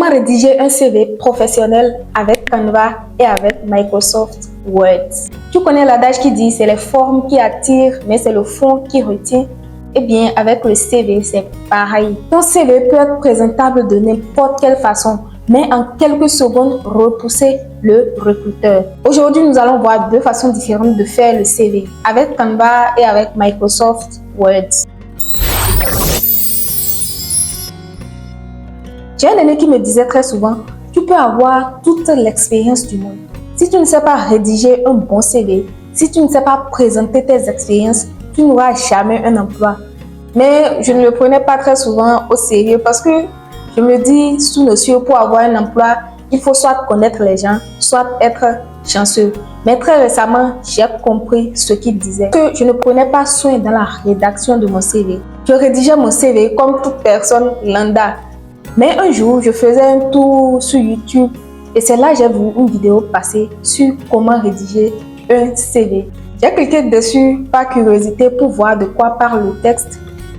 Comment rédiger un CV professionnel avec Canva et avec Microsoft Word? Tu connais l'adage qui dit c'est les formes qui attirent, mais c'est le fond qui retient. Eh bien, avec le CV, c'est pareil. Ton CV peut être présentable de n'importe quelle façon, mais en quelques secondes, repousser le recruteur. Aujourd'hui, nous allons voir deux façons différentes de faire le CV, avec Canva et avec Microsoft Word. J'ai un aîné qui me disait très souvent, tu peux avoir toute l'expérience du monde. Si tu ne sais pas rédiger un bon CV, si tu ne sais pas présenter tes expériences, tu n'auras jamais un emploi. Mais je ne le prenais pas très souvent au sérieux parce que je me dis, sous nos cieux, pour avoir un emploi, il faut soit connaître les gens, soit être chanceux. Mais très récemment, j'ai compris ce qu'il disait, que je ne prenais pas soin dans la rédaction de mon CV. Je rédigeais mon CV comme toute personne lambda. Mais un jour, je faisais un tour sur YouTube et c'est là que j'ai vu une vidéo passer sur comment rédiger un CV. J'ai cliqué dessus par curiosité pour voir de quoi parle le texte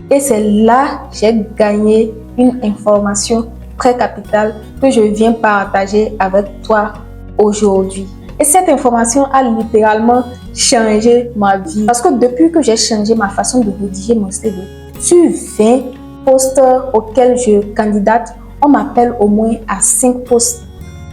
et c'est là que j'ai gagné une information très capitale que je viens partager avec toi aujourd'hui. Et cette information a littéralement changé ma vie parce que depuis que j'ai changé ma façon de rédiger mon CV, sur 20 postes auxquels je candidate, on m'appelle au moins à 5 postes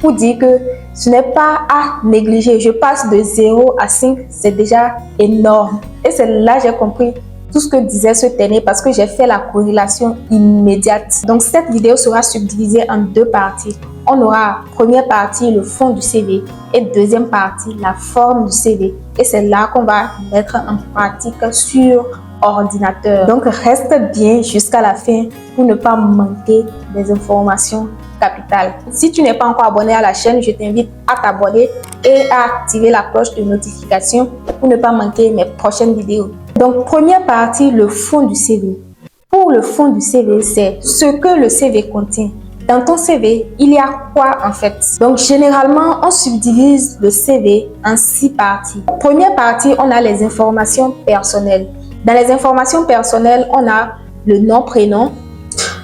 pour dire que ce n'est pas à négliger. Je passe de 0 à 5, c'est déjà énorme. Et c'est là que j'ai compris tout ce que disait ce dernier parce que j'ai fait la corrélation immédiate. Donc cette vidéo sera subdivisée en deux parties. On aura première partie le fond du CV et deuxième partie la forme du CV. Et c'est là qu'on va mettre en pratique sur ordinateur. Donc reste bien jusqu'à la fin pour ne pas manquer des informations capitales. Si tu n'es pas encore abonné à la chaîne, je t'invite à t'abonner et à activer la cloche de notification pour ne pas manquer mes prochaines vidéos. Donc première partie, le fond du CV. Pour le fond du CV, c'est ce que le CV contient. Dans ton CV, il y a quoi en fait? Donc généralement, on subdivise le CV en 6 parties. Première partie, on a les informations personnelles. Dans les informations personnelles, on a le nom, prénom,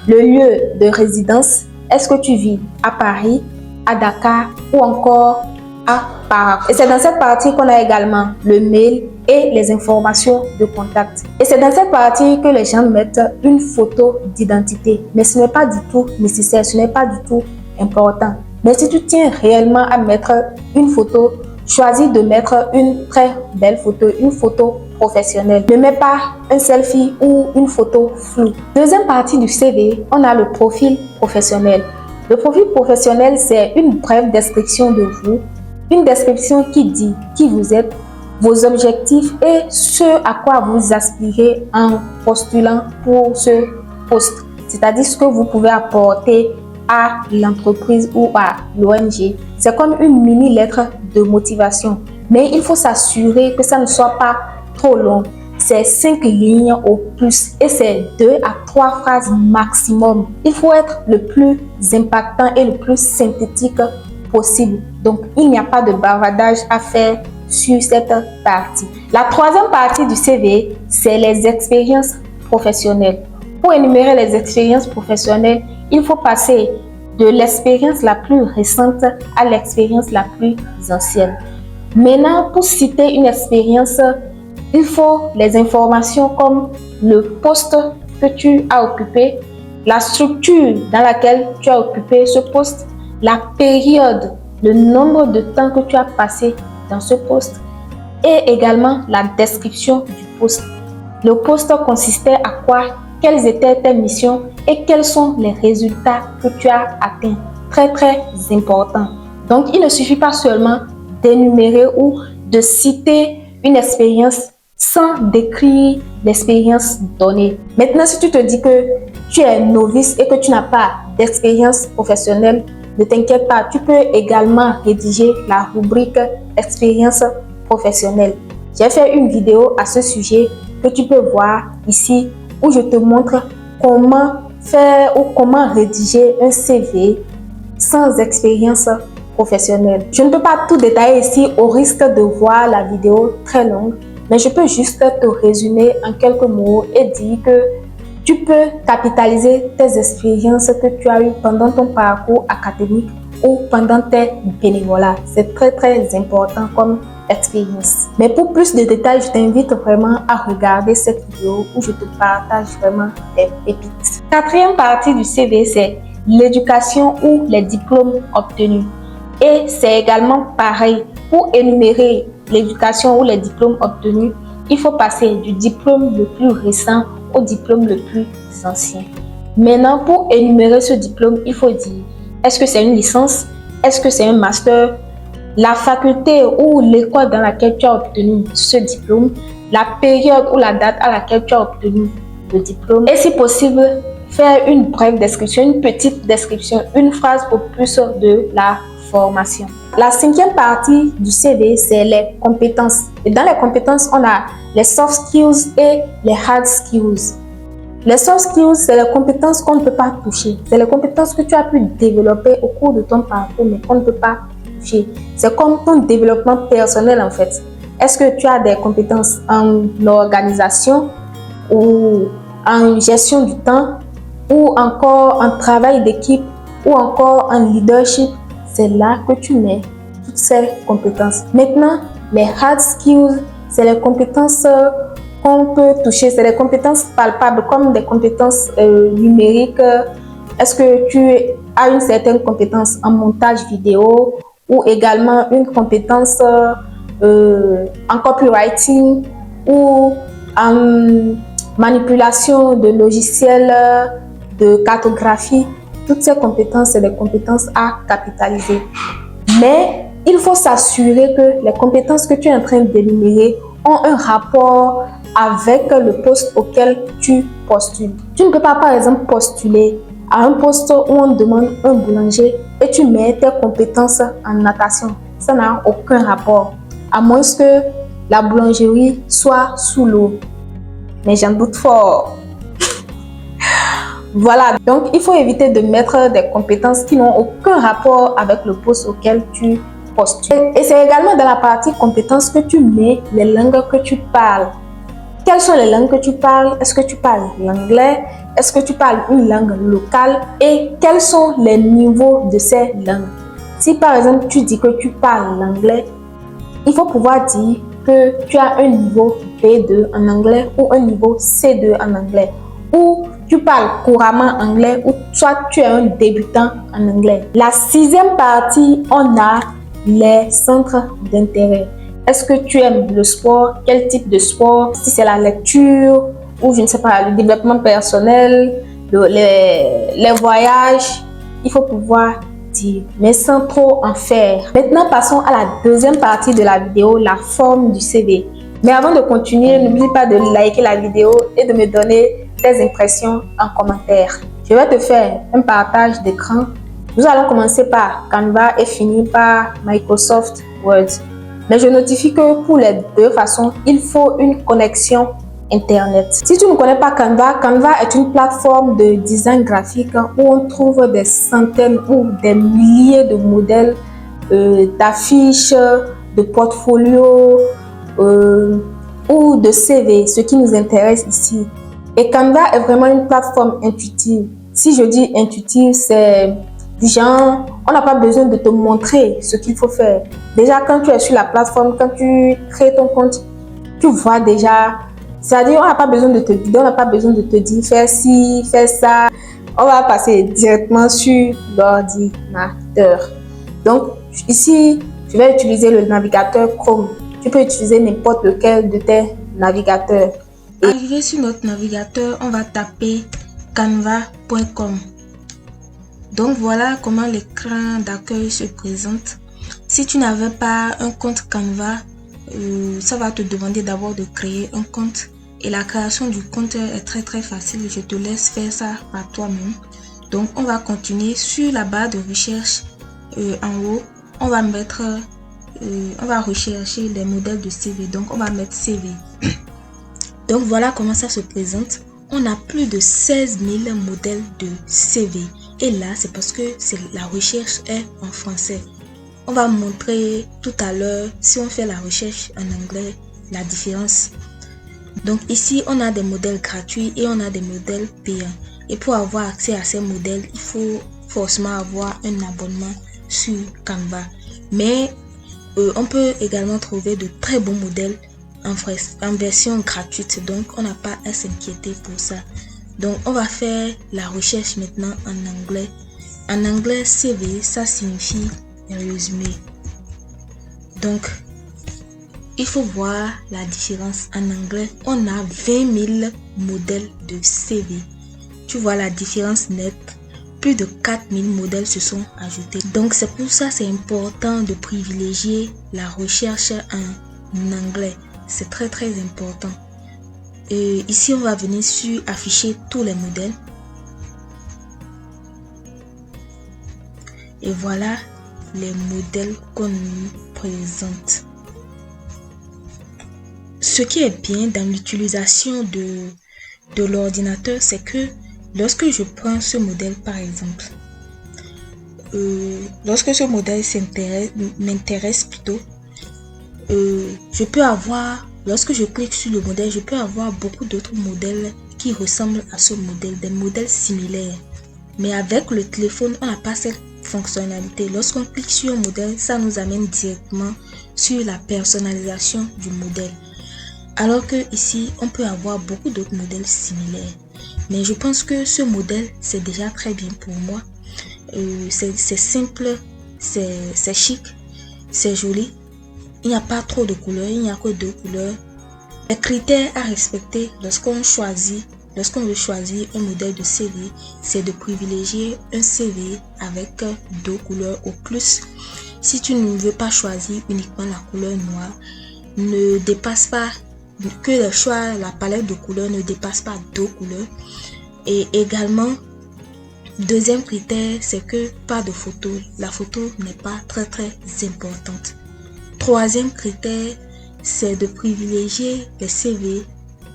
le lieu de résidence. Est-ce que tu vis à Paris, à Dakar ou encore à Paris? Et c'est dans cette partie qu'on a également le mail et les informations de contact. Et c'est dans cette partie que les gens mettent une photo d'identité. Mais ce n'est pas du tout nécessaire, ce n'est pas du tout important. Mais si tu tiens réellement à mettre une photo, choisis de mettre une très belle photo, une photo professionnelle. Ne mets pas un selfie ou une photo floue. Deuxième partie du CV, on a le profil professionnel. Le profil professionnel, c'est une brève description de vous, une description qui dit qui vous êtes, vos objectifs et ce à quoi vous aspirez en postulant pour ce poste. C'est-à-dire ce que vous pouvez apporter à l'entreprise ou à l'ONG. C'est comme une mini lettre de motivation. Mais il faut s'assurer que ça ne soit pas trop long. C'est 5 lignes au plus et c'est 2 à 3 phrases maximum. Il faut être le plus impactant et le plus synthétique possible. Donc, il n'y a pas de bavardage à faire sur cette partie. La troisième partie du CV, c'est les expériences professionnelles. Pour énumérer les expériences professionnelles, il faut passer de l'expérience la plus récente à l'expérience la plus ancienne. Maintenant, pour citer une expérience, il faut les informations comme le poste que tu as occupé, la structure dans laquelle tu as occupé ce poste, la période, le nombre de temps que tu as passé dans ce poste et également la description du poste. Le poste consistait à quoi? Quelles étaient tes missions et quels sont les résultats que tu as atteints? Très important. Donc, il ne suffit pas seulement d'énumérer ou de citer une expérience sans décrire l'expérience donnée. Maintenant, si tu te dis que tu es novice et que tu n'as pas d'expérience professionnelle, ne t'inquiète pas, tu peux également rédiger la rubrique expérience professionnelle. J'ai fait une vidéo à ce sujet que tu peux voir ici où je te montre comment faire ou comment rédiger un CV sans expérience professionnelle. Je ne peux pas tout détailler ici au risque de voir la vidéo très longue, mais je peux juste te résumer en quelques mots et dire que Tu peux capitaliser tes expériences que tu as eues pendant ton parcours académique ou pendant tes bénévolats. C'est très important comme expérience. Mais pour plus de détails, je t'invite vraiment à regarder cette vidéo où je te partage vraiment des pépites. Quatrième partie du CV, c'est l'éducation ou les diplômes obtenus. Et c'est également pareil. Pour énumérer l'éducation ou les diplômes obtenus, il faut passer du diplôme le plus récent au diplôme le plus ancien. Maintenant, pour énumérer ce diplôme, il faut dire, est-ce que c'est une licence? Est-ce que c'est un master? La faculté ou l'école dans laquelle tu as obtenu ce diplôme, la période ou la date à laquelle tu as obtenu le diplôme. Et si possible, faire une brève description, une petite description, une phrase au plus de la formation. La cinquième partie du CV, c'est les compétences. Et dans les compétences, on a les soft skills et les hard skills. Les soft skills, c'est les compétences qu'on ne peut pas toucher. C'est les compétences que tu as pu développer au cours de ton parcours, mais qu'on ne peut pas toucher. C'est comme ton développement personnel en fait. Est-ce que tu as des compétences en organisation ou en gestion du temps ou encore en travail d'équipe ou encore en leadership? C'est là que tu mets toutes ces compétences. Maintenant, les hard skills, c'est les compétences qu'on peut toucher, c'est les compétences palpables comme des compétences numériques. Est-ce que tu as une certaine compétence en montage vidéo ou également une compétence en copywriting ou en manipulation de logiciels de cartographie? Toutes ces compétences, c'est des compétences à capitaliser. Mais il faut s'assurer que les compétences que tu es en train d'énumérer ont un rapport avec le poste auquel tu postules. Tu ne peux pas, par exemple, postuler à un poste où on demande un boulanger et tu mets tes compétences en natation. Ça n'a aucun rapport, à moins que la boulangerie soit sous l'eau. Mais j'en doute fort. Voilà, donc il faut éviter de mettre des compétences qui n'ont aucun rapport avec le poste auquel tu postules. Et c'est également dans la partie compétences que tu mets les langues que tu parles. Quelles sont les langues que tu parles? Est-ce que tu parles l'anglais? Est-ce que tu parles une langue locale? Et quels sont les niveaux de ces langues? Si par exemple tu dis que tu parles l'anglais, il faut pouvoir dire que tu as un niveau B2 en anglais ou un niveau C2 en anglais. Ou tu parles couramment anglais ou soit tu es un débutant en anglais. La sixième partie, on a les centres d'intérêt. Est-ce que tu aimes le sport? Quel type de sport? Si c'est la lecture ou je ne sais pas, le développement personnel, les voyages, il faut pouvoir dire, mais sans trop en faire. Maintenant, passons à la deuxième partie de la vidéo, la forme du CV. Mais avant de continuer, n'oublie pas de liker la vidéo et de me donner tes impressions en commentaire. Je vais te faire un partage d'écran. Nous allons commencer par Canva et finir par Microsoft Word. Mais je notifie que pour les deux façons, il faut une connexion Internet. Si tu ne connais pas Canva, Canva est une plateforme de design graphique où on trouve des centaines ou des milliers de modèles d'affiches, de portfolios ou de CV, ce qui nous intéresse ici. Et Canva est vraiment une plateforme intuitive. Si je dis intuitive, c'est du genre, on n'a pas besoin de te montrer ce qu'il faut faire. Déjà, quand tu es sur la plateforme, quand tu crées ton compte, tu vois déjà. C'est-à-dire, on n'a pas besoin de te guider, on n'a pas besoin de te dire fais ci, fais ça. On va passer directement sur l'ordinateur. Donc, ici, je vais utiliser le navigateur Chrome. Tu peux utiliser n'importe lequel de tes navigateurs. Arrivé sur notre navigateur, on va taper canva.com. Donc voilà comment l'écran d'accueil se présente. Si tu n'avais pas un compte Canva, ça va te demander d'abord de créer un compte. Et la création du compte est très facile. Je te laisse faire ça par toi-même. Donc on va continuer sur la barre de recherche en haut. On va rechercher les modèles de CV. Donc on va mettre CV. Donc voilà comment ça se présente. On a plus de 16 000 modèles de CV. Et là, c'est parce que la recherche est en français. On va montrer tout à l'heure, si on fait la recherche en anglais, la différence. Donc ici, on a des modèles gratuits et on a des modèles payants. Et pour avoir accès à ces modèles, il faut forcément avoir un abonnement sur Canva. Mais on peut également trouver de très bons modèles en version gratuite. Donc, on n'a pas à s'inquiéter pour ça. Donc, on va faire la recherche maintenant en anglais. En anglais, CV, ça signifie résumé. Donc, il faut voir la différence. En anglais, on a 20 000 modèles de CV. Tu vois la différence nette. Plus de 4000 modèles se sont ajoutés. Donc, c'est pour ça c'est important de privilégier la recherche en anglais. C'est très très important. Et ici, on va venir sur afficher tous les modèles. Et voilà les modèles qu'on nous présente. Ce qui est bien dans l'utilisation de l'ordinateur, c'est que lorsque je prends ce modèle par exemple, lorsque ce modèle m'intéresse plutôt, je peux avoir, lorsque je clique sur le modèle, je peux avoir beaucoup d'autres modèles qui ressemblent à ce modèle, des modèles similaires. Mais avec le téléphone, on n'a pas cette fonctionnalité. Lorsqu'on clique sur un modèle, ça nous amène directement sur la personnalisation du modèle. Alors que ici, on peut avoir beaucoup d'autres modèles similaires. Mais je pense que ce modèle, c'est déjà très bien pour moi. C'est simple, c'est chic, c'est joli. Il n'y a pas trop de couleurs, il n'y a que 2 couleurs. Les critères à respecter lorsqu'on veut choisir un modèle de CV, c'est de privilégier un CV avec 2 couleurs au plus. Si tu ne veux pas choisir uniquement la couleur noire, ne dépasse pas que le choix, la palette de couleurs ne dépasse pas 2 couleurs. Et également, deuxième critère, c'est que pas de photo. La photo n'est pas très très importante. Troisième critère, c'est de privilégier les CV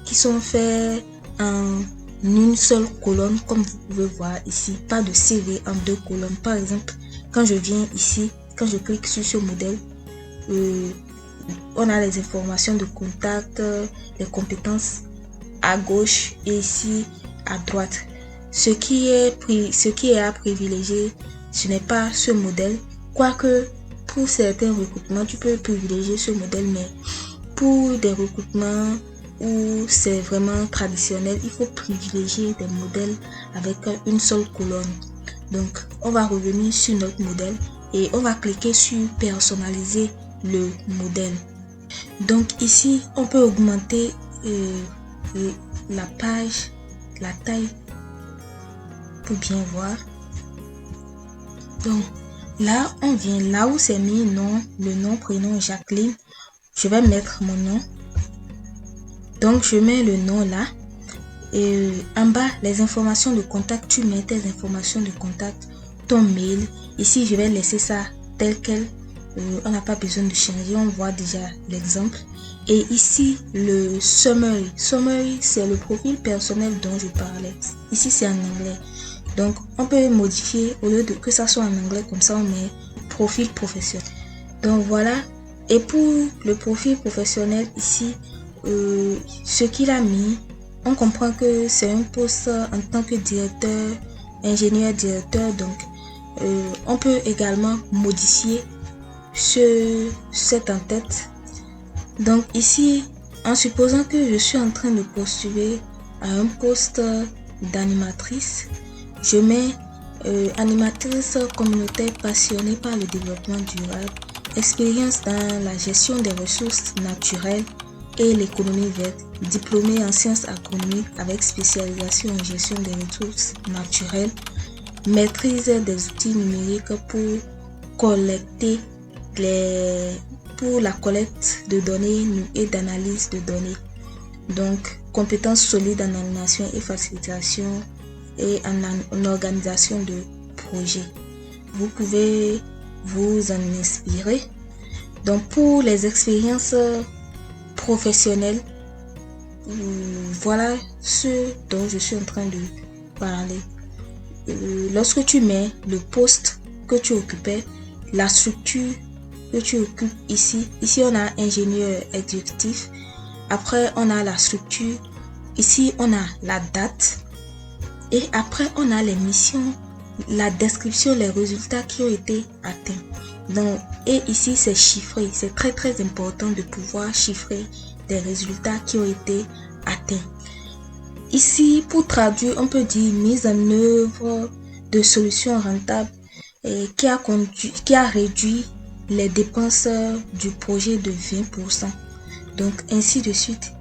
qui sont faits en une seule colonne, comme vous pouvez voir ici. Pas de CV en 2 colonnes. Par exemple, quand je viens ici, quand je clique sur ce modèle, on a les informations de contact, les compétences à gauche et ici à droite. Ce qui est à privilégier, ce n'est pas ce modèle. Quoique, pour certains recrutements, tu peux privilégier ce modèle, mais pour des recrutements où c'est vraiment traditionnel, il faut privilégier des modèles avec une seule colonne. Donc, on va revenir sur notre modèle et on va cliquer sur personnaliser le modèle. Donc ici, on peut augmenter la page, la taille pour bien voir. Donc là, on vient là où c'est mis le nom, prénom Jacqueline. Je vais mettre mon nom. Donc je mets le nom là. Et en bas, les informations de contact, tu mets tes informations de contact, ton mail. Ici, je vais laisser ça tel quel. On n'a pas besoin de changer, on voit déjà l'exemple. Et ici, le summary. Summary, c'est le profil personnel dont je parlais. Ici, c'est en anglais. Donc, on peut modifier, au lieu de que ça soit en anglais, comme ça, on met profil professionnel. Donc, voilà. Et pour le profil professionnel, ici, ce qu'il a mis, on comprend que c'est un poste en tant que directeur, ingénieur directeur. Donc, on peut également modifier cette en-tête. Donc ici, en supposant que je suis en train de postuler à un poste d'animatrice, je mets animatrice communautaire passionnée par le développement durable, expérience dans la gestion des ressources naturelles et l'économie verte, diplômée en sciences agronomiques avec spécialisation en gestion des ressources naturelles, maîtrise des outils numériques pour la collecte de données et d'analyse de données. Donc, compétences solides en animation et facilitation et en organisation de projets. Vous pouvez vous en inspirer. Donc, pour les expériences professionnelles, voilà ce dont je suis en train de parler. Lorsque tu mets le poste que tu occupais, la structure que tu occupes ici on a ingénieur exécutif, Après, on a la structure. Ici, on a la date. Et après, on a les missions, la description, les résultats qui ont été atteints. Donc, et ici, c'est chiffré. C'est très, très important de pouvoir chiffrer des résultats qui ont été atteints. Ici, pour traduire, on peut dire mise en œuvre de solutions rentables qui a réduit les dépenses du projet de 20%. Donc, ainsi de suite.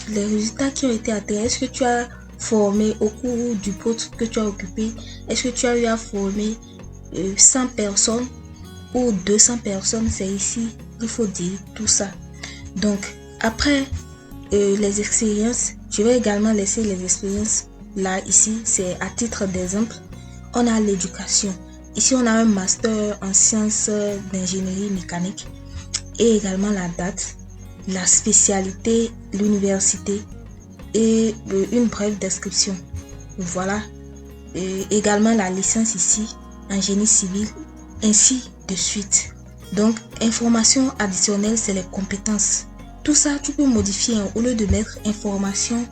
Les résultats qui ont été atteints, est-ce que tu as formé au cours du poste que tu as occupé, est-ce que tu as eu à former 100 personnes ou 200 personnes? C'est ici qu'il faut dire tout ça. Donc, après les expériences, je vais également laisser les expériences là, ici, c'est à titre d'exemple. On a l'éducation. Ici, on a un master en sciences d'ingénierie mécanique et également la date, la spécialité, l'université et une brève description. Voilà. Et également la licence ici, en génie civil, ainsi de suite. Donc, information additionnelle, c'est les compétences. Tout ça, tu peux modifier. Au lieu de mettre information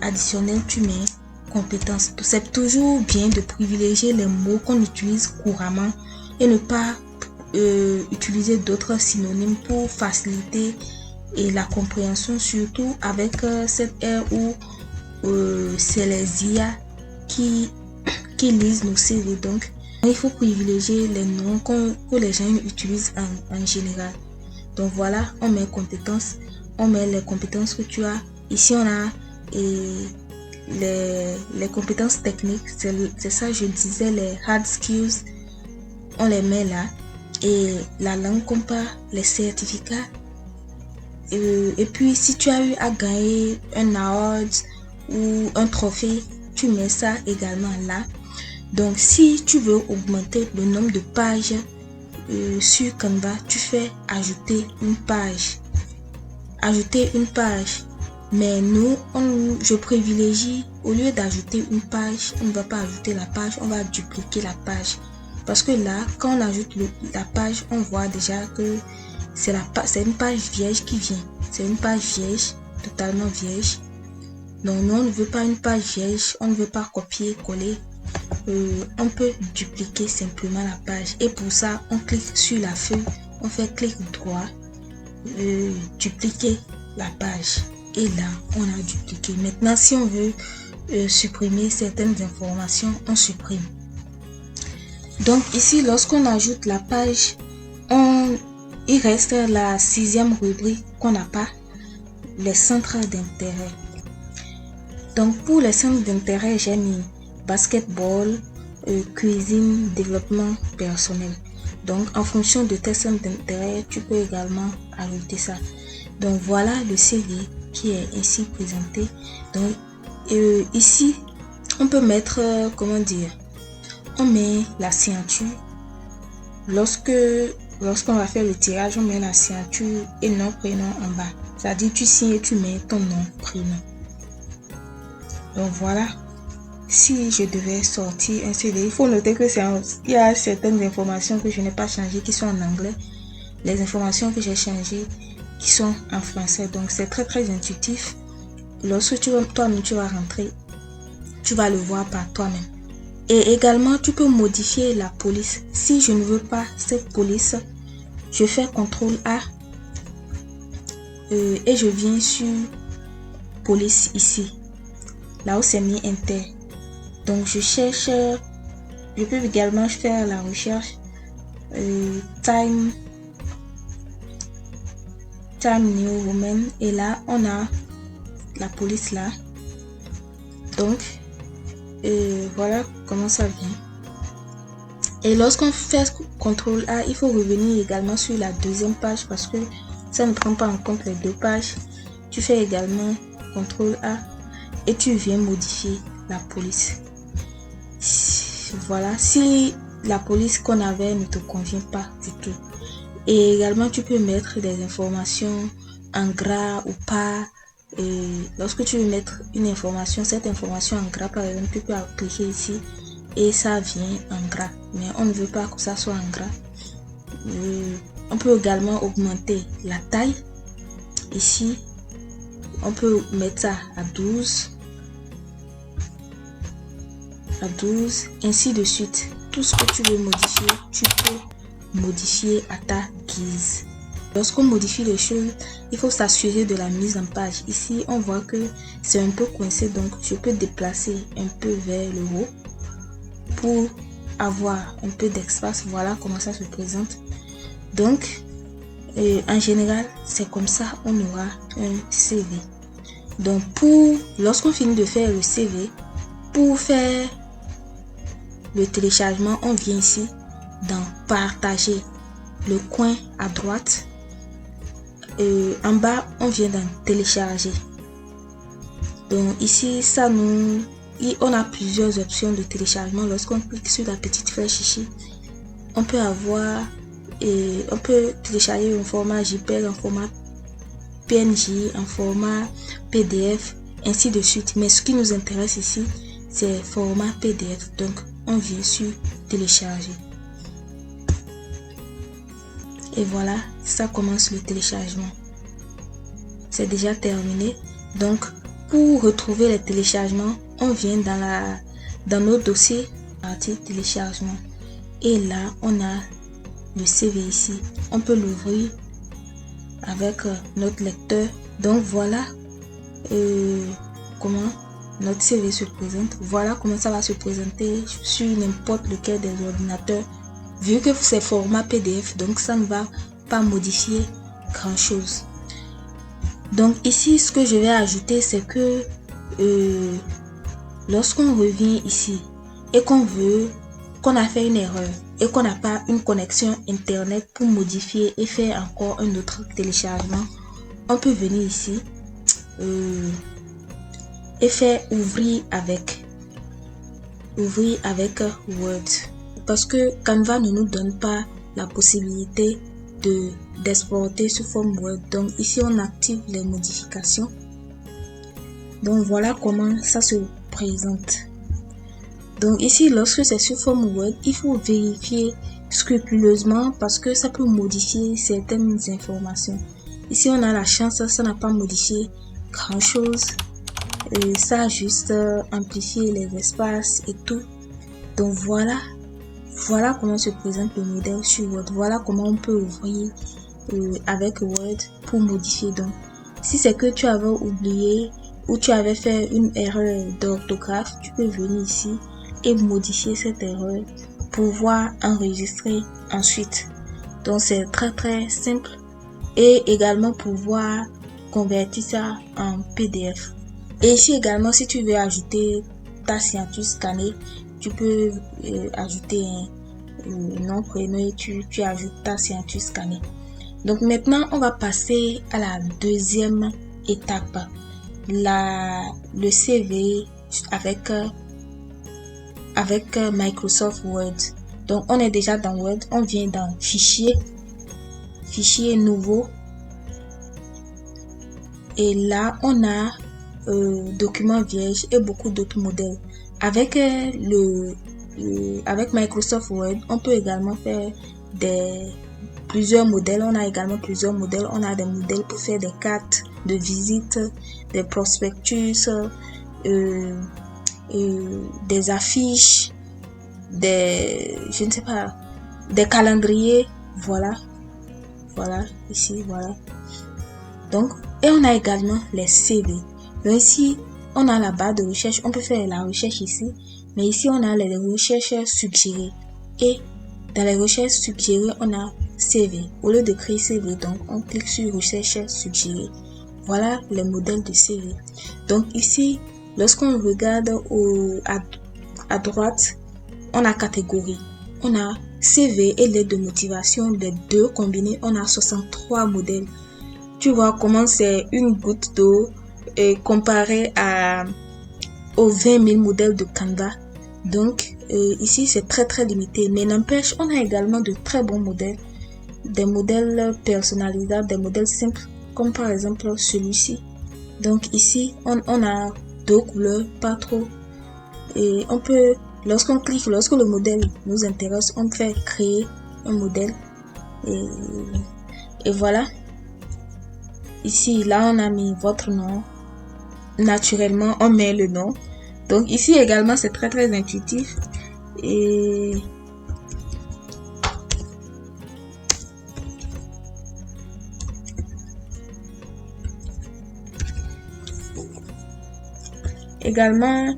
additionnelle, tu mets compétences. C'est toujours bien de privilégier les mots qu'on utilise couramment et ne pas utiliser d'autres synonymes pour faciliter la compréhension, surtout avec cette ère où c'est les IA qui lisent nos CV. Donc, il faut privilégier les noms que les gens utilisent en général. Donc voilà, on met compétences, on met les compétences que tu as. Ici, on a les compétences techniques, c'est ça, je disais, les hard skills, on les met là. Et la langue compa, les certificats. Et puis, si tu as eu à gagner un award ou un trophée, tu mets ça également là. Donc, si tu veux augmenter le nombre de pages sur Canva, tu fais ajouter une page. Ajouter une page. Mais nous, je privilégie, au lieu d'ajouter une page, on ne va pas ajouter la page, on va dupliquer la page. Parce que là, quand on ajoute la page, on voit déjà que c'est une page vierge qui vient. C'est une page vierge, totalement vierge. Donc, nous, on ne veut pas une page vierge, on ne veut pas copier, coller. On peut dupliquer simplement la page. Et pour ça, on clique sur la feuille, on fait clic droit, dupliquer la page. Et là, on a dupliqué. Maintenant, si on veut supprimer certaines informations, on supprime. Donc ici, lorsqu'on ajoute la page, il reste la 6e rubrique qu'on n'a pas, les centres d'intérêt. Donc pour les centres d'intérêt, j'ai mis basketball, cuisine, développement personnel. Donc en fonction de tes centres d'intérêt, tu peux également ajouter ça. Donc voilà le CV qui est ainsi présenté. Donc ici, on peut mettre, on met la signature. Lorsqu'on va faire le tirage, on met la signature et nom, prénom en bas. C'est-à-dire tu signes et tu mets ton nom, prénom. Donc voilà. Si je devais sortir un CV, il faut noter que il y a certaines informations que je n'ai pas changées qui sont en anglais. Les informations que j'ai changées qui sont en français. Donc c'est très très intuitif. Lorsque toi-même tu vas rentrer, tu vas le voir par toi-même. Et également, tu peux modifier la police. Si je ne veux pas cette police, je fais CTRL A et je viens sur police ici. Là où c'est mis Inter. Donc, je cherche, je peux également faire la recherche Time New Woman. Et là, on a la police là. Donc, voilà comment ça vient. Et lorsqu'on fait CTRL A, il faut revenir également sur la deuxième page parce que ça ne prend pas en compte les deux pages. Tu fais également CTRL A et tu viens modifier la police. Voilà, si la police qu'on avait ne te convient pas du tout. Et également, tu peux mettre des informations en gras ou pas. Et lorsque tu veux mettre une information, cette information en gras par exemple, tu peux cliquer ici et ça vient en gras, mais on ne veut pas que ça soit en gras. On peut également augmenter la taille ici On peut mettre ça à 12. À 12, ainsi de suite. Tout ce que tu veux modifier, tu peux modifier à ta guise. Lorsqu'on modifie les choses, il faut s'assurer de la mise en page. Ici, on voit que c'est un peu coincé, donc je peux déplacer un peu vers le haut pour avoir un peu d'espace. Voilà comment ça se présente. Donc, en général, c'est comme ça on aura un CV. Donc, lorsqu'on finit de faire le CV, pour faire le téléchargement, on vient ici dans partager, le coin à droite. En bas, on vient dans télécharger. Donc ici, on a plusieurs options de téléchargement. Lorsqu'on clique sur la petite flèche ici, on peut télécharger en format JPEG, en format PNG, en format PDF, ainsi de suite. Mais ce qui nous intéresse ici, c'est format PDF. Donc on vient sur télécharger. Et voilà, ça commence le téléchargement. C'est déjà terminé. Donc, pour retrouver les téléchargements, on vient dans nos dossiers, partie téléchargement. Et là, on a le CV ici. On peut l'ouvrir avec notre lecteur. Donc, voilà comment notre CV se présente. Voilà comment ça va se présenter sur n'importe lequel des ordinateurs. Vu que c'est format PDF, donc ça ne va pas modifier grand chose. Donc ici, ce que je vais ajouter, c'est que lorsqu'on revient ici et qu'on a fait une erreur et qu'on n'a pas une connexion internet pour modifier et faire encore un autre téléchargement, on peut venir ici et faire ouvrir avec Word. Parce que Canva ne nous donne pas la possibilité d'exporter sous forme Word. Donc ici, on active les modifications. Donc voilà comment ça se présente. Donc ici, lorsque c'est sous forme Word, il faut vérifier scrupuleusement parce que ça peut modifier certaines informations. Ici, on a la chance, ça n'a pas modifié grand chose. Ça a juste amplifié les espaces et tout. Donc voilà comment se présente le modèle sur Word. Voilà comment on peut ouvrir avec Word pour modifier. Donc, si c'est que tu avais oublié ou tu avais fait une erreur d'orthographe, tu peux venir ici et modifier cette erreur pour pouvoir enregistrer ensuite. Donc, c'est très très simple. Et également pouvoir convertir ça en PDF. Et ici également, si tu veux ajouter ta signature scannée, tu peux ajouter un nom, prénom et tu ajoutes ta signature scannée. Donc maintenant, on va passer à la deuxième étape. Le CV avec Microsoft Word. Donc on est déjà dans Word, on vient dans fichier nouveau. Et là, on a document vierge et beaucoup d'autres modèles. Avec Microsoft Word, on peut également faire plusieurs modèles. On a également plusieurs modèles. On a des modèles pour faire des cartes de visite, des prospectus, des affiches, des calendriers. Voilà, ici, voilà. Donc, et on a également les CV. Donc ici, on a la barre de recherche. On peut faire la recherche ici. Mais ici, on a les recherches suggérées. Et dans les recherches suggérées, on a CV. Au lieu de créer CV, donc on clique sur recherche suggérée. Voilà les modèles de CV. Donc ici, lorsqu'on regarde à droite, on a catégorie. On a CV et lettre de motivation. Les deux combinés, on a 63 modèles. Tu vois comment c'est une goutte d'eau comparé aux 20 000 modèles de Canva. Donc ici c'est très très limité, mais n'empêche on a également de très bons modèles, des modèles personnalisables, des modèles simples comme par exemple celui-ci. Donc ici on a deux couleurs, pas trop, et on peut, lorsque le modèle nous intéresse, on peut créer un modèle et voilà. Ici, là, on a mis votre nom, naturellement, on met le nom. Donc ici également, c'est très très intuitif. Et également,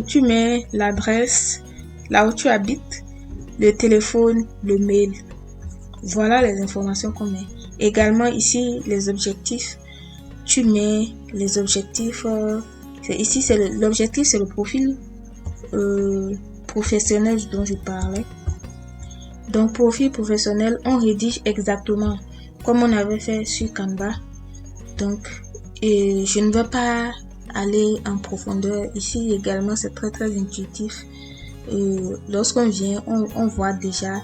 tu mets l'adresse, là où tu habites, le téléphone, le mail. Voilà les informations qu'on met. Également ici, les objectifs. Tu mets les objectifs. Ici, l'objectif, c'est le profil professionnel dont je parlais. Donc, profil professionnel, on rédige exactement comme on avait fait sur Canva. Donc, je ne veux pas aller en profondeur. Ici également, c'est très très intuitif. Lorsqu'on vient, on voit déjà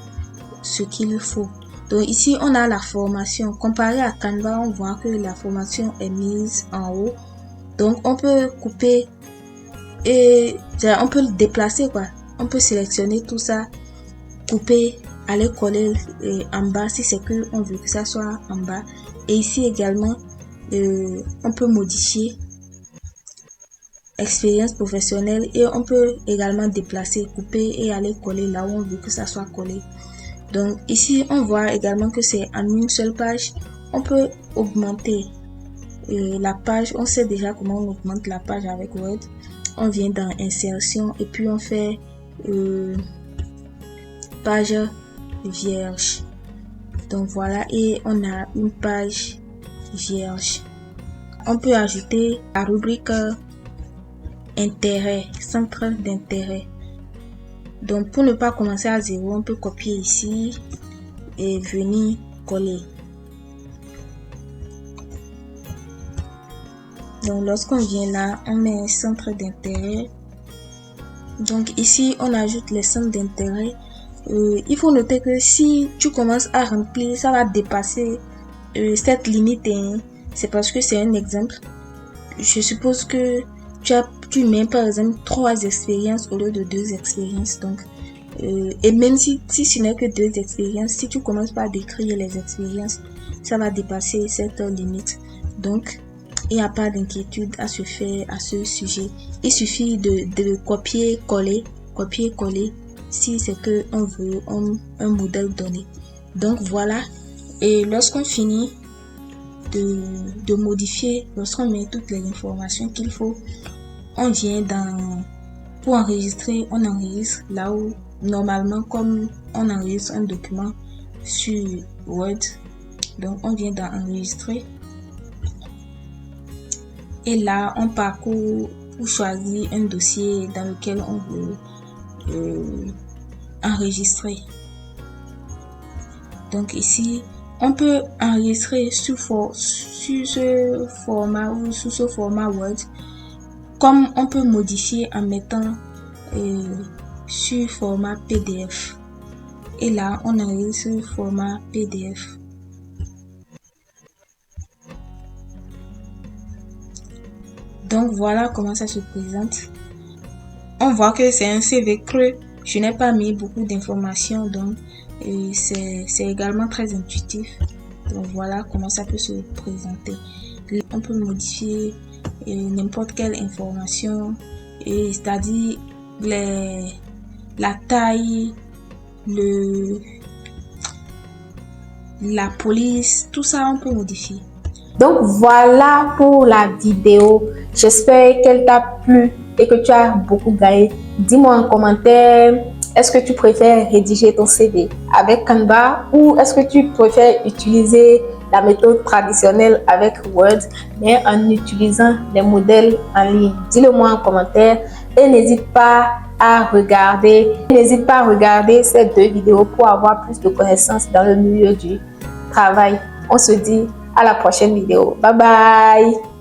ce qu'il faut. Donc ici, on a la formation. Comparé à Canva, on voit que la formation est mise en haut. Donc, on peut couper et on peut le déplacer, quoi. On peut sélectionner tout ça, couper, aller coller en bas si c'est que on veut que ça soit en bas. Et ici également, on peut modifier expérience professionnelle et on peut également déplacer, couper et aller coller là où on veut que ça soit collé. Donc ici, on voit également que c'est en une seule page. On peut augmenter la page. On sait déjà comment on augmente la page avec Word. On vient dans insertion et puis on fait page vierge. Donc voilà, et on a une page vierge. On peut ajouter la rubrique intérêt, centre d'intérêt. Donc pour ne pas commencer à zéro, on peut copier ici et venir coller. Donc lorsqu'on vient là, on met un centre d'intérêt. Donc ici, on ajoute les centres d'intérêt. Il faut noter que si tu commences à remplir, ça va dépasser cette limite. C'est parce que c'est un exemple. Je suppose que tu mets par exemple 3 expériences au lieu de 2 expériences. Donc, et même si ce n'est que 2 expériences, si tu commences par décrire les expériences, ça va dépasser cette limite. Donc, il n'y a pas d'inquiétude à se faire à ce sujet. Il suffit de copier-coller si c'est que on veut un modèle donné. Donc voilà. Et lorsqu'on finit de modifier, lorsqu'on met toutes les informations qu'il faut, on vient pour enregistrer, on enregistre là où normalement comme on enregistre un document sur Word. Donc on vient d'enregistrer. Et là, on parcourt pour choisir un dossier dans lequel on veut enregistrer. Donc ici, on peut enregistrer sur ce format ou sous ce format Word, comme on peut modifier en mettant sur format PDF. Et là, on enregistre sur format PDF. Donc voilà comment ça se présente. On voit que c'est un CV creux. Je n'ai pas mis beaucoup d'informations, donc c'est également très intuitif. Donc voilà comment ça peut se présenter. On peut modifier n'importe quelle information, c'est-à-dire la taille, la police, tout ça on peut modifier. Donc voilà pour la vidéo. J'espère qu'elle t'a plu et que tu as beaucoup gagné. Dis-moi en commentaire, est-ce que tu préfères rédiger ton CV avec Canva ou est-ce que tu préfères utiliser la méthode traditionnelle avec Word, mais en utilisant des modèles en ligne? Dis-le-moi en commentaire et n'hésite pas à regarder ces 2 vidéos pour avoir plus de connaissances dans le milieu du travail. On se dit à la prochaine vidéo. Bye bye.